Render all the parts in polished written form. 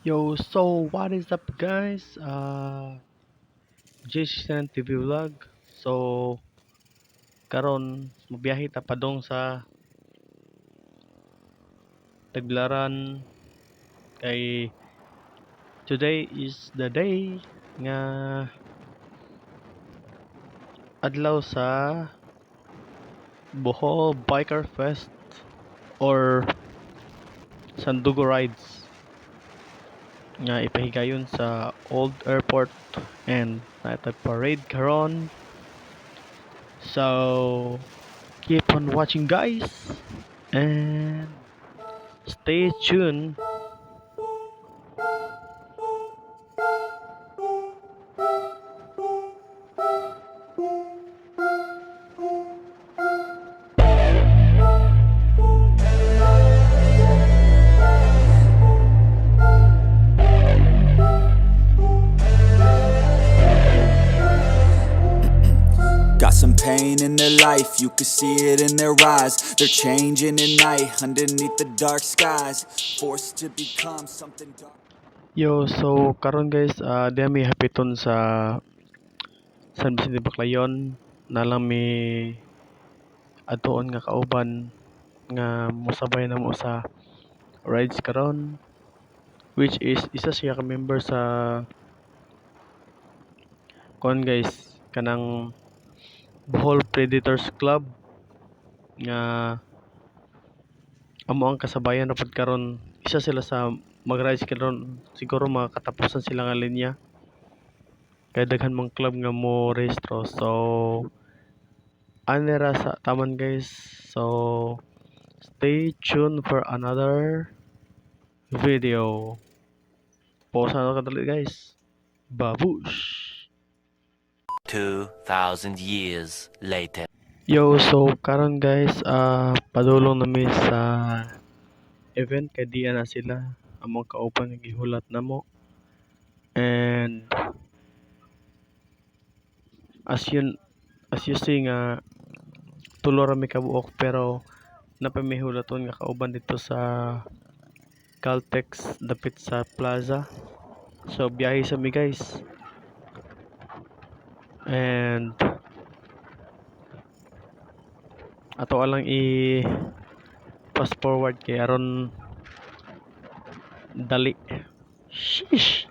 Yo, so what is up guys? Jason TV Vlog. So, karon mabiyahe ta padong sa Tagbilaran kay today is the day nga adlaw sa Bohol Biker Fest or Sandugo Rides nga ipahigayon sa Old Airport and natag parade karon. So, keep on watching guys and stay tuned. Got some pain in their life, you can see it in their eyes. They're changing at night, underneath the dark skies. Forced to become something dark. Yo, so karon guys, di mi hapiton sa San Vicente Baclayon na lang mi adtuon nga kauban nga mosabay na mo sa rides karon, which is isa siya ka member sa kon guys kanang Bohol Predators Club nga amo ang kasabayan na pod karon. Isa sila sa mag-rides karon, siguro makatapusan sila nga linya kay daghan mang club nga mo rehistro. So anira sa taman guys. So stay tuned for another video. Pause na kadali guys. Babush! 2,000 years later. Yo, so karon guys, padulong nami sa event kay diya na sila among kauban nga gihulat namo. And as you see nga tulo ra mi kabuok pero napamihulaton nga kauban dito sa Caltex dapit sa plaza. So biyahe sa mi guys. And ato lang i fast forward kay aron dali. Sheesh.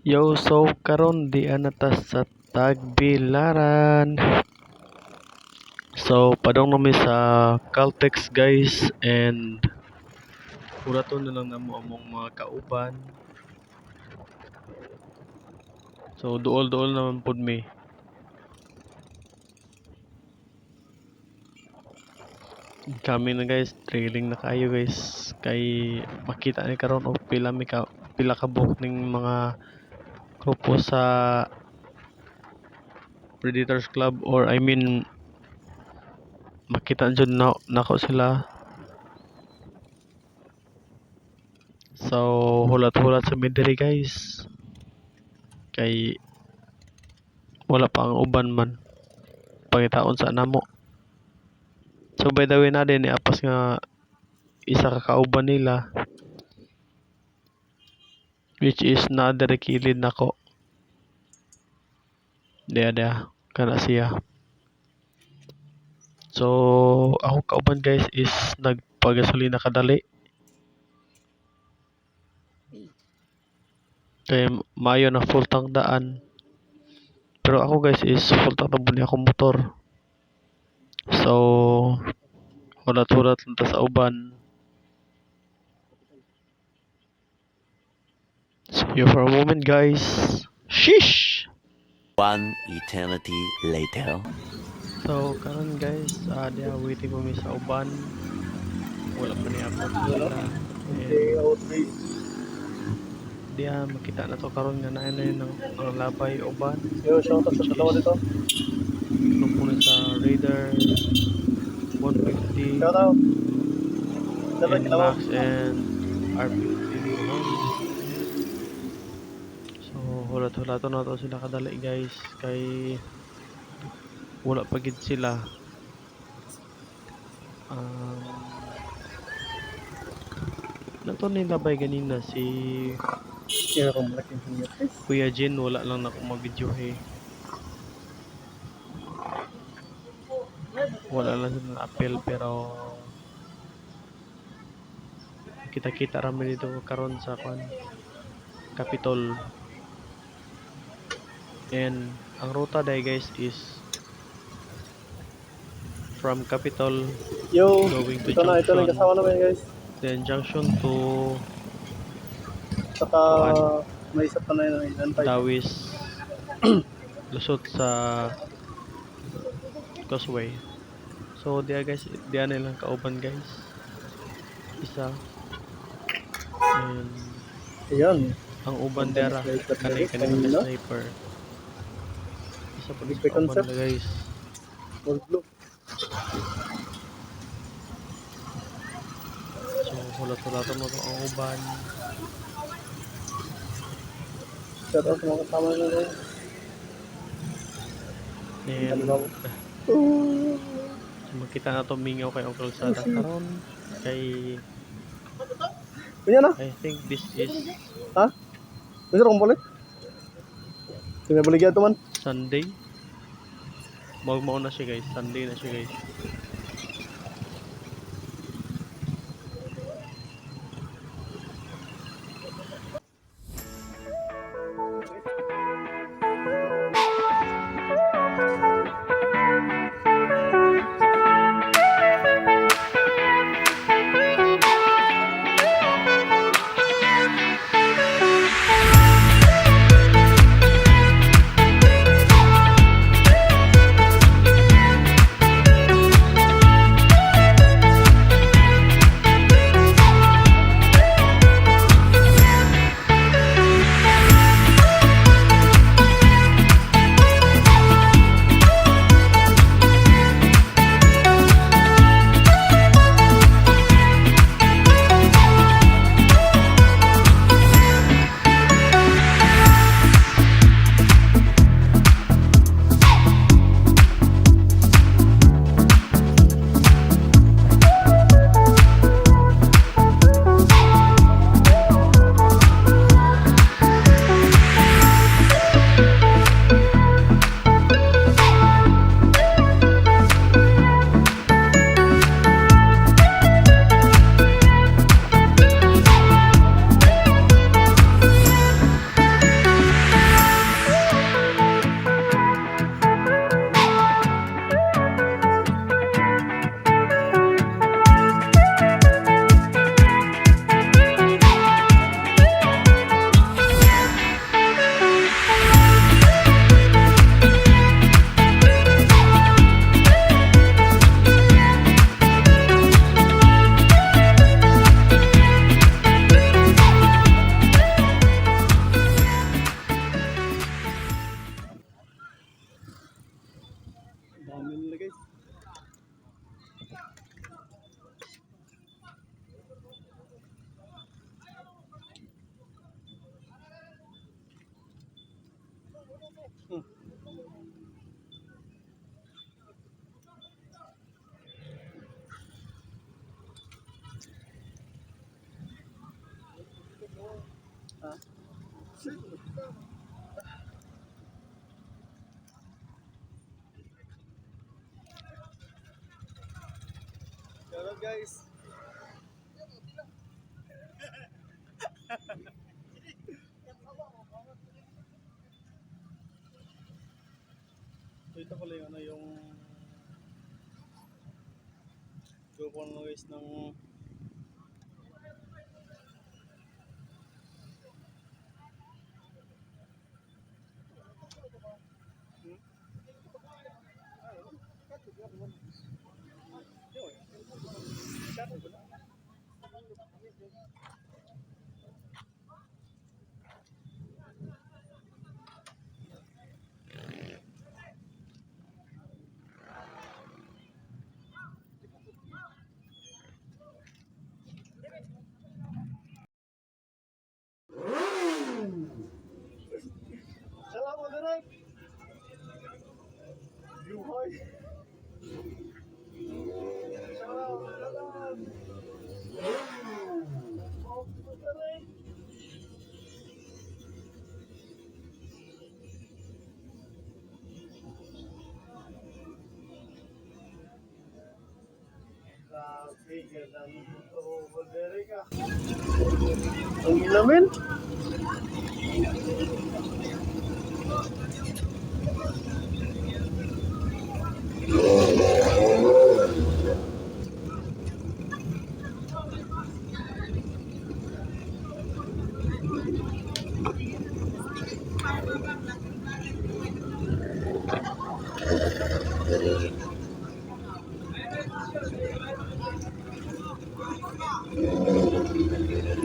Yo, so karon di ta sa Tagbilaran. So padong nami sa Caltex guys and uraton na lang namo among mga kauban So duol-duol naman pud mi. Kami na guys, trailing na kayo guys. Kay makita ni karon og pila ka buhok ning mga grupo sa Predators Club, or I mean makita jud na nako sila. So hulat-hulat sa midiri guys. Kay wala pa ang uban man. Pangitaon sa namo. So by the way na din apas nga isa ka kauban nila, which is na diri kilid nako. Dia kana siya. So ako kauban guys is nagpagasolina kadali. Kaya mayo na full tank daan. Pero ako guys is full tank na buni akong motor. So hulat-hulat lang ta sa uban. See you for a moment guys. Sheesh! One eternity later. So karon guys, dia waiting kami sa uban. Wala pa ni abot sila. And dia makita na to karon nga naa na yun ang labay uban. Yo, shout out sa dalawa dito. Nung sa Raider 150 Shout out. Dapat and kinawa. Max and R50. So hulat-hulato na to sila kadali guys, kay wala pa gid sila. Nato nilabay ganina si Kaya kung black engineer. Kuya Jin, wala lang na akong mag-video wala lang sila na appeal, pero kita-kita rami dito karon sa Capitol. And ang ruta dai guys is from Capitol Yo, going to ito na Junction, kasama namin guys. then Junction to Saka may isa pa na yun, N5. Dawis, lusot sa Causeway. So diya guys, diya nilang kauban guys, isa. And Ayan. ang uban dera kanay Kanina? sniper. Isa pa Big sa kauban concept. na guys. Gold blue. So hulat-hulatan mo to ang uban. Shout out sa mga kasama nyo guys. And Oh. so, makita na to mingaw kay Uncle Sada karon kay Kunya na. I think this is Ha? Bisa kong balik? Tingnan balik yan to man. Sunday. Magmao na siya guys, Sunday na siya guys. Amin nila guys. Hmm. Ah. Hello guys. So ito pala yung ano yung grupo ng guys ng Salamat direk. Yuhay. Salamat. Oh, direk. Grabe, ganda mo direk ah. Ang ilamin.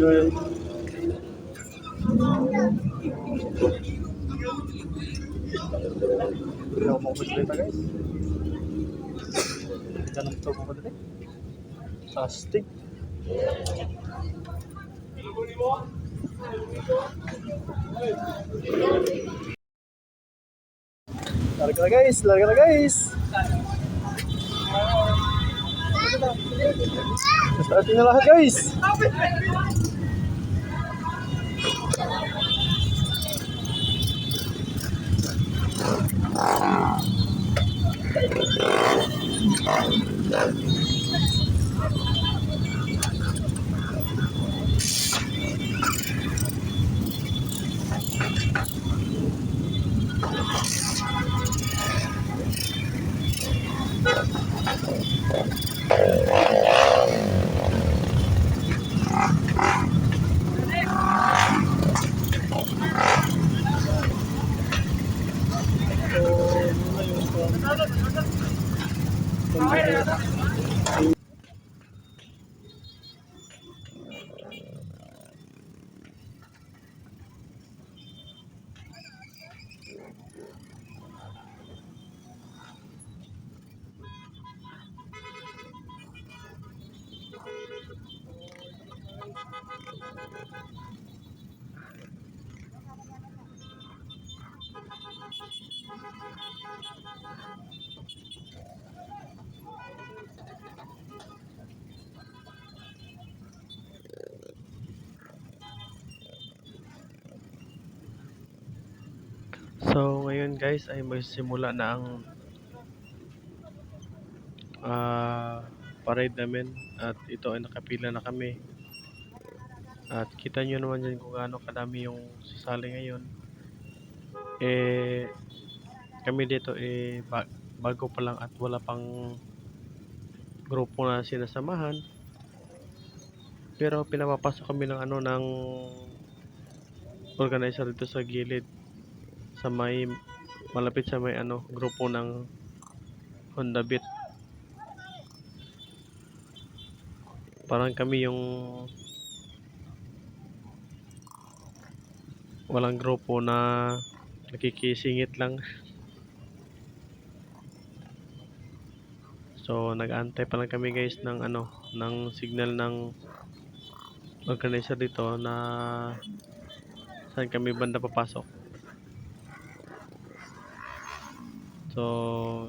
Yun. Hindi ako makapagsalita guys. Ganun ito ko dali. Astig. Larga na guys, larga na guys. Sa atin na lahat guys. So ngayon guys ay magsisimula na ang parade namin at ito ay nakapila na kami. At kita nyo naman dyan kung gaano kadami yung sasali ngayon. Kami dito bago pa lang at wala pang grupo na sinasamahan. Pero pinapapasok kami ng ng organizer dito sa gilid sa may malapit sa may grupo ng Honda Beat. Parang kami yung walang grupo na nakikisingit lang. So nag-aantay pa lang kami guys ng ng signal ng organizer dito na saan kami banda papasok. So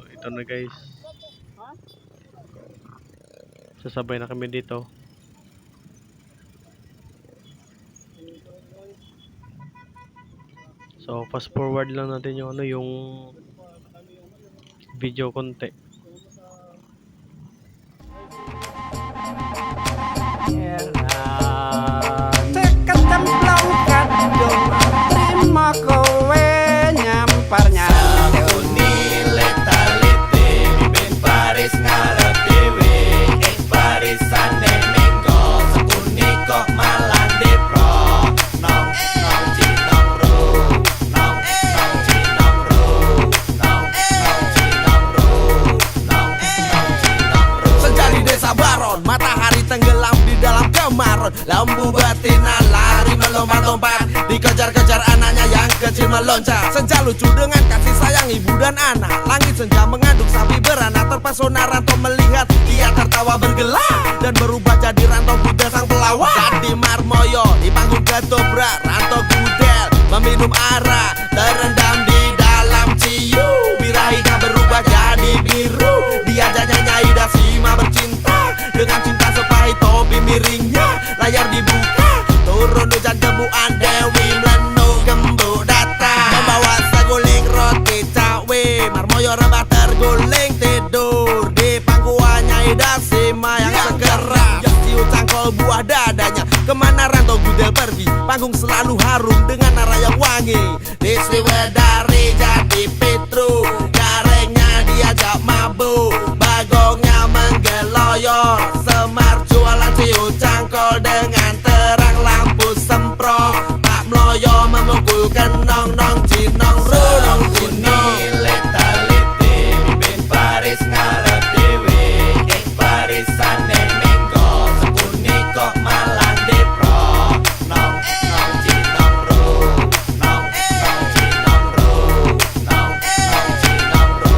ito na guys. Sasabay na kami dito. So fast forward lang natin yung yung video konti. Tekan cemplong kadung terima kowe nyamparnya Nile talite mimpin Paris ngarep dewe barisan menggo sekuni kok malan depro nong nong cinong ro nong nong cinong ro nong nong cinong ro nong nong cinong ro senja di desa Baron matahari tenggelam di dalam kemaron lembu betina lari melompat-lompat dikejar-kejar anaknya yang kecil meloncat senja lucu dengan kasih sayang ibu dan anak langit senja mengandung sapi beranak terpesona Ranto melihat dia tertawa bergelak dan berubah jadi Ranto Gudel sang pelawak jadi Marmoyo di panggung ketoprak Ranto Gudel meminum arak terendam di dalam ciu birahinya berubah jadi biru diajaknya Nyai Dasima bercinta dengan cinta sepahit topi miringnya layar dibuka turun hujan debuan Dewi Mlenu gembuk datang membawa seguling roti cawe Marmoyo rebah terguling tidur di pangkuan Nyai Dasima yang sekeras siu cangkol buah dadanya kemana Ranto Gudel pergi panggung selalu harum dengan arah yang wangi di Sriwedari jadi Petru garengnya diajak mabuk bagongnya menggeloyor Semar jualan ciu cangkol dengan terang lampu semprot Pak Mloyo memukul kenong nong cinong runong cinong Nile talite mimpin Paris ngarep dewe barisan menggo sekuni kok malan depro nong nong cinong ro nong nong cinong ro nong nong cinong ro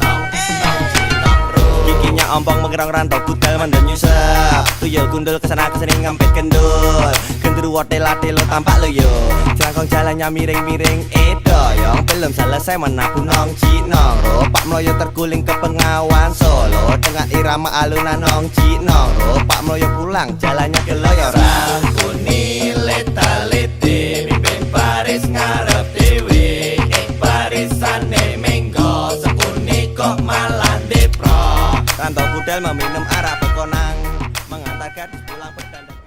nong nong cinong ro Giginya ompong menggerong Ranto Gudel mendem nyusep tuyul gundul kesana kesini ngampet kendul genderuwo tela-telo tampak lo yo jelangkong jalannya miring-miring doyong belum selesai menabuh nong cinong ro Pak Mloyo terguling ke Pengawan Solo dengan irama alunan nong cinong ro Pak Mloyo pulang jalannya keloyoran Nile talite mimpin Paris ngarep dewe barisan menggo sekuni kok malan depro Ranto Gudel meminum arak bekonang mengantar gadis pulang berdandan.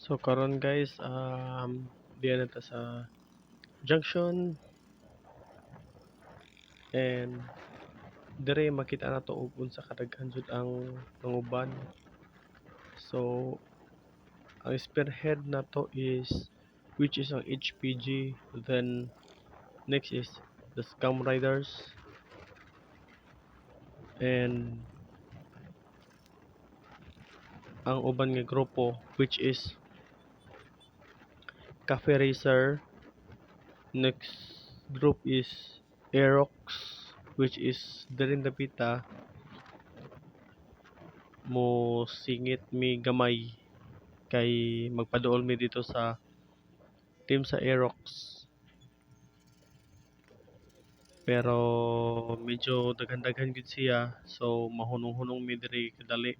So karon guys, diyan na ta sa junction and dire makita na to ug unsa kadaghan jud ang nanguban. So ang spearhead na to is which is ang HPG, then next is the Scam Riders, and ang uban nga grupo which is Cafe Racer. Next group is Aerox, which is Darin Dapita mo singit mi gamay kay magpaduol mi dito sa team sa Aerox. Pero medyo daghan-daghan gud siya, so mahunong-hunong mi diri kadali.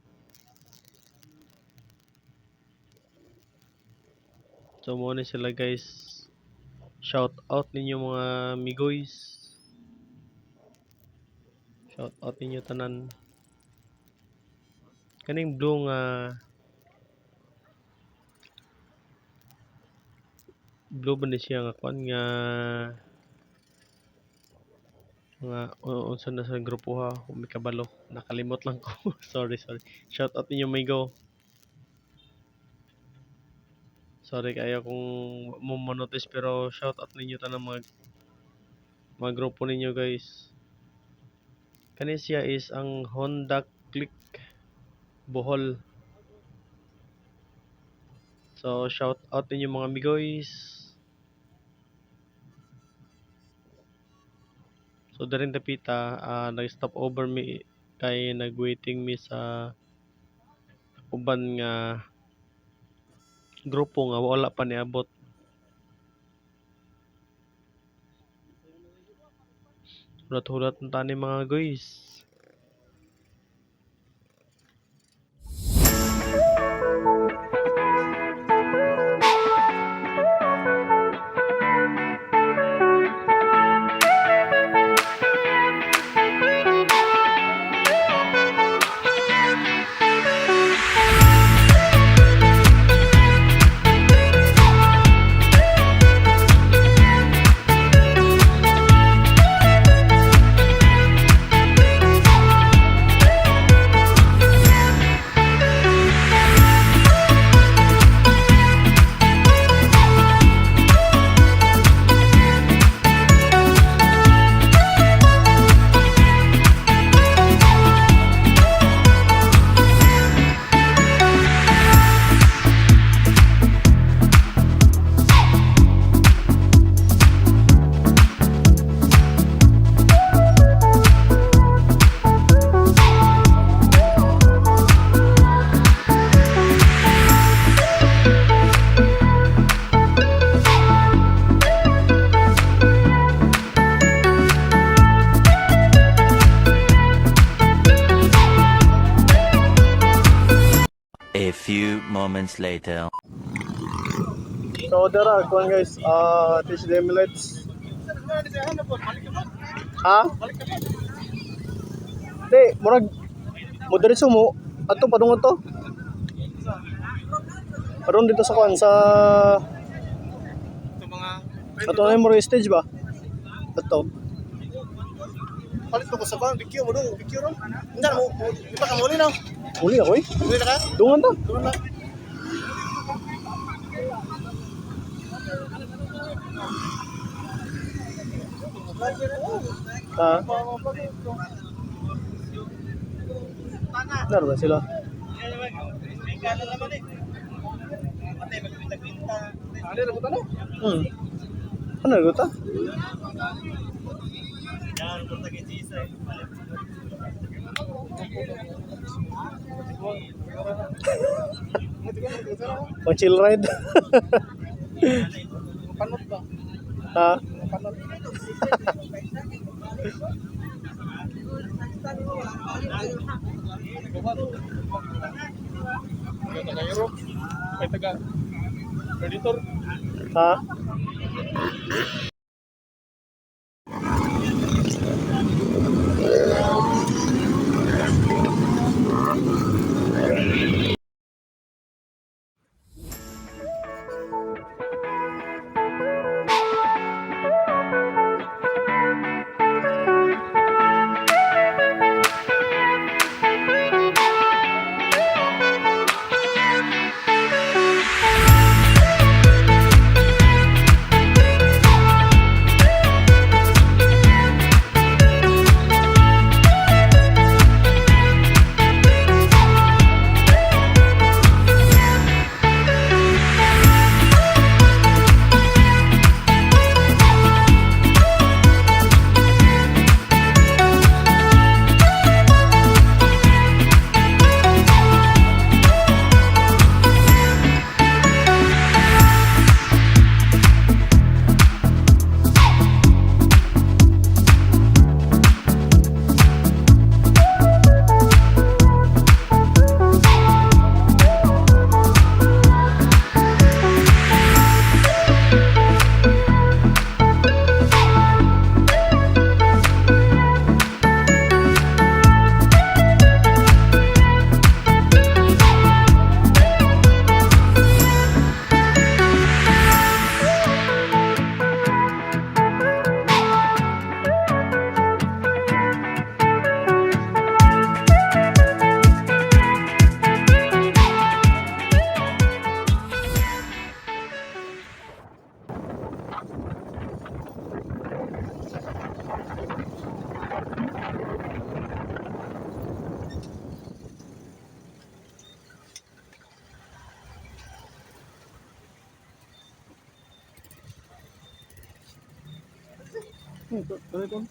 So mo ni sila guys. Shout out ninyo mga migoys. Shout out ninyo tanan. Kaning blue nga blue ba ni siya nga kwan nga unsa na sa grupo ha, may kabalo, nakalimot lang ko. sorry. Shout out ninyo migo. Sorry kayo kung mo-notice pero shout out ninyo tanan mga grupo ninyo guys. Kani siya is ang Honda Click Bohol. So shout out ninyo mga migoys. So So daring dapita nag-stop over mi kay nag-waiting mi sa uban nga grupo nga wala pa niabot. Hulat-hulat na tani mga guys. A few moments later. So dara kuan guys, teach them minutes. Ha? Di, murag mo diretso mo ato padung to. Aron dito sa kuan sa ato na mo stage ba? Ato. Palit ko sa kuan, bikyo mo dong, bikyo ron. Ndan mo, ipa ka muli na. Muli ako eh. Muli na ka? Dungan ta. Dungan na. Ha? Naroon ba sila? Ano na ta? Pang chill ride. Panot ba? Ha? Panot. Taga Europe, may taga Predator. Ha? Ano ito?